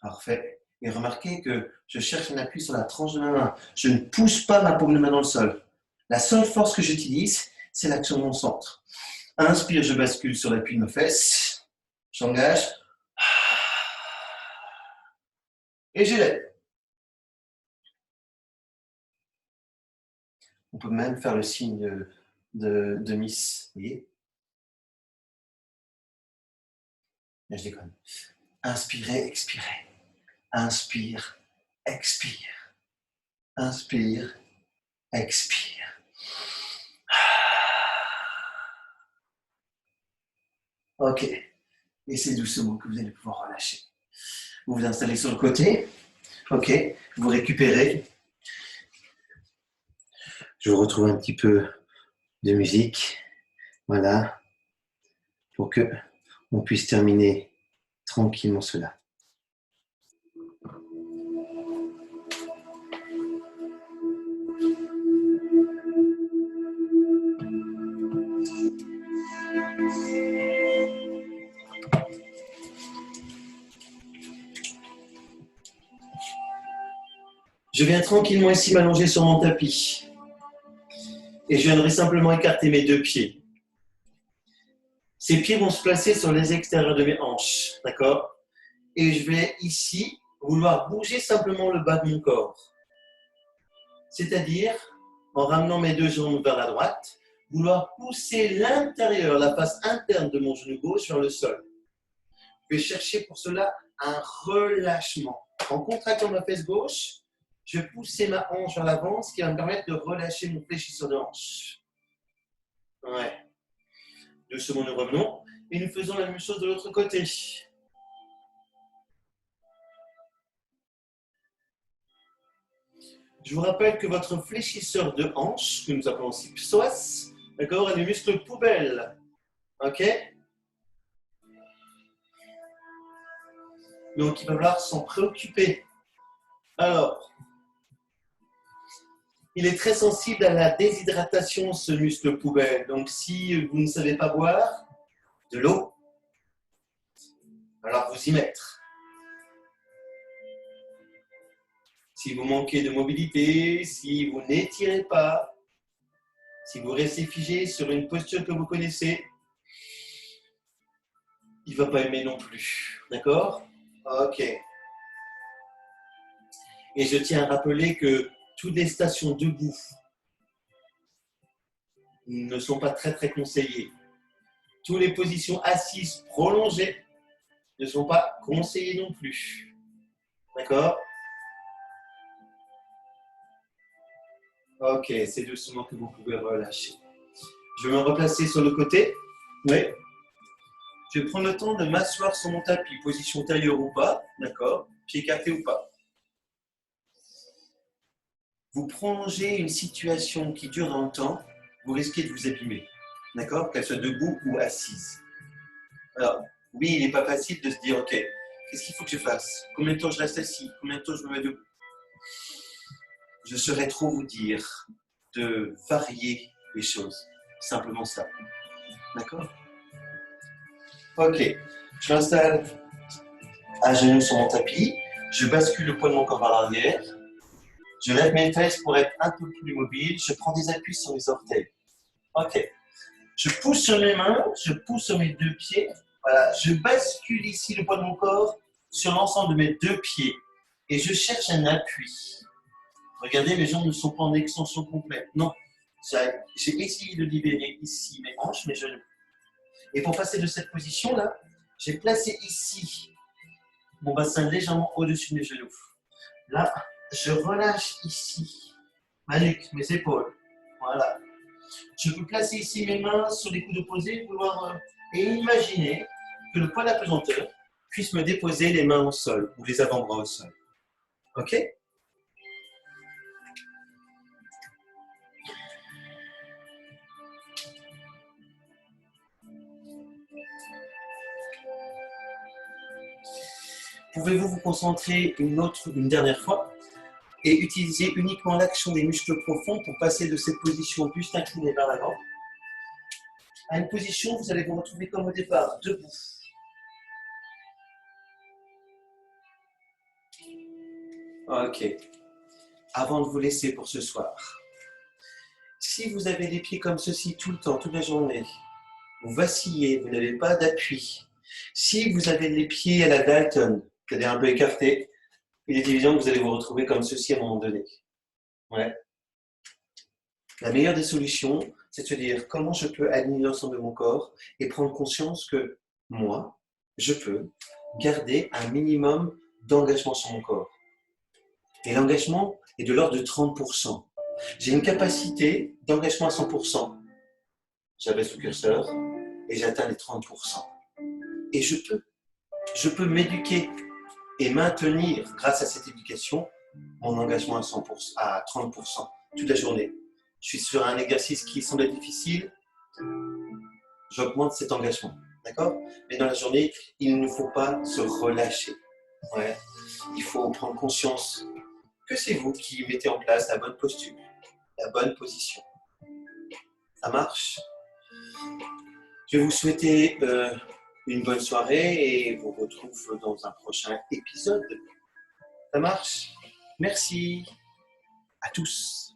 Parfait. Et remarquez que je cherche un appui sur la tranche de ma main. Je ne pousse pas ma paume de main dans le sol. La seule force que j'utilise, c'est l'action de mon centre. Inspire, je bascule sur l'appui de mes fesses. J'engage. Et j'élève. On peut même faire le signe de Miss. Vous voyez? Mais je déconne. Inspirez, expirez. Inspire, expire. Inspire, expire. Ok. Et c'est doucement que vous allez pouvoir relâcher. Vous vous installez sur le côté. Ok. Vous récupérez. Je vous retrouve un petit peu de musique. Voilà. Pour que on puisse terminer tranquillement cela. Je viens tranquillement ici m'allonger sur mon tapis. Et je viendrai simplement écarter mes deux pieds. Ces pieds vont se placer sur les extérieurs de mes hanches. D'accord? Et je vais ici vouloir bouger simplement le bas de mon corps. C'est-à-dire, en ramenant mes deux jambes vers la droite, vouloir pousser l'intérieur, la face interne de mon genou gauche vers le sol. Je vais chercher pour cela un relâchement. En contractant ma fesse gauche, je vais pousser ma hanche vers l'avant, ce qui va me permettre de relâcher mon fléchisseur de hanche. Ouais. Doucement, nous revenons. Et nous faisons la même chose de l'autre côté. Je vous rappelle que votre fléchisseur de hanche, que nous appelons aussi psoas, d'accord, est le muscle poubelle. Ok? Donc, il va falloir s'en préoccuper. Alors, il est très sensible à la déshydratation, ce muscle poubelle. Donc, si vous ne savez pas boire de l'eau, alors vous y mettre. Si vous manquez de mobilité, si vous n'étirez pas, si vous restez figé sur une posture que vous connaissez, il ne va pas aimer non plus. D'accord? Ok. Et je tiens à rappeler que toutes les stations debout ne sont pas très très conseillées. Toutes les positions assises prolongées ne sont pas conseillés non plus. D'accord? Ok, c'est doucement que vous pouvez relâcher. Je vais me replacer sur le côté. Oui. Je vais prendre le temps de m'asseoir sur mon tapis, position tailleur ou pas, d'accord? Pied écarté ou pas. Vous prolongez une situation qui dure dans le temps, vous risquez de vous abîmer, d'accord? Qu'elle soit debout ou assise. Alors, oui, il n'est pas facile de se dire, ok, qu'est-ce qu'il faut que je fasse? Combien de temps je reste assis? Combien de temps je me mets debout? Je saurais trop vous dire de varier les choses. Simplement ça. D'accord? Ok. Je m'installe à genoux sur mon tapis. Je bascule le poids de mon corps vers l'arrière. Je lève mes fesses pour être un peu plus mobile. Je prends des appuis sur mes orteils. Ok. Je pousse sur mes mains. Je pousse sur mes deux pieds. Voilà. Je bascule ici le poids de mon corps sur l'ensemble de mes deux pieds. Et je cherche un appui. Regardez, mes jambes ne sont pas en extension complète. Non. J'ai essayé de libérer ici mes hanches, mes genoux. Et pour passer de cette position-là, j'ai placé ici mon bassin légèrement au-dessus de mes genoux. Là, je relâche ici ma nuque, mes épaules. Voilà. Je peux placer ici mes mains sur les coudes opposés et imaginer que le poids de la pesanteur puisse me déposer les mains au sol ou les avant-bras au sol. OK? Pouvez-vous vous concentrer une dernière fois et utiliser uniquement l'action des muscles profonds pour passer de cette position buste incliné vers l'avant à une position où vous allez vous retrouver comme au départ, debout. Ok. Avant de vous laisser pour ce soir, si vous avez les pieds comme ceci tout le temps, toute la journée, vous vacillez, vous n'avez pas d'appui. Si vous avez les pieds à la Dalton, c'est-à-dire un peu écartés, il est évident que vous allez vous retrouver comme ceci à un moment donné. Ouais. La meilleure des solutions, c'est de se dire comment je peux aligner l'ensemble de mon corps et prendre conscience que moi, je peux garder un minimum d'engagement sur mon corps. Et l'engagement est de l'ordre de 30%. J'ai une capacité d'engagement à 100%. J'abaisse le curseur et j'atteins les 30%. Et je peux m'éduquer et maintenir, grâce à cette éducation, mon engagement à 100%, à 30% toute la journée. Je suis sur un exercice qui semble être difficile, j'augmente cet engagement, d'accord? Mais dans la journée, il ne faut pas se relâcher. Ouais. Il faut prendre conscience que c'est vous qui mettez en place la bonne posture, la bonne position. Ça marche? Je vais vous souhaiter une bonne soirée et vous retrouve dans un prochain épisode. Ça marche? Merci à tous.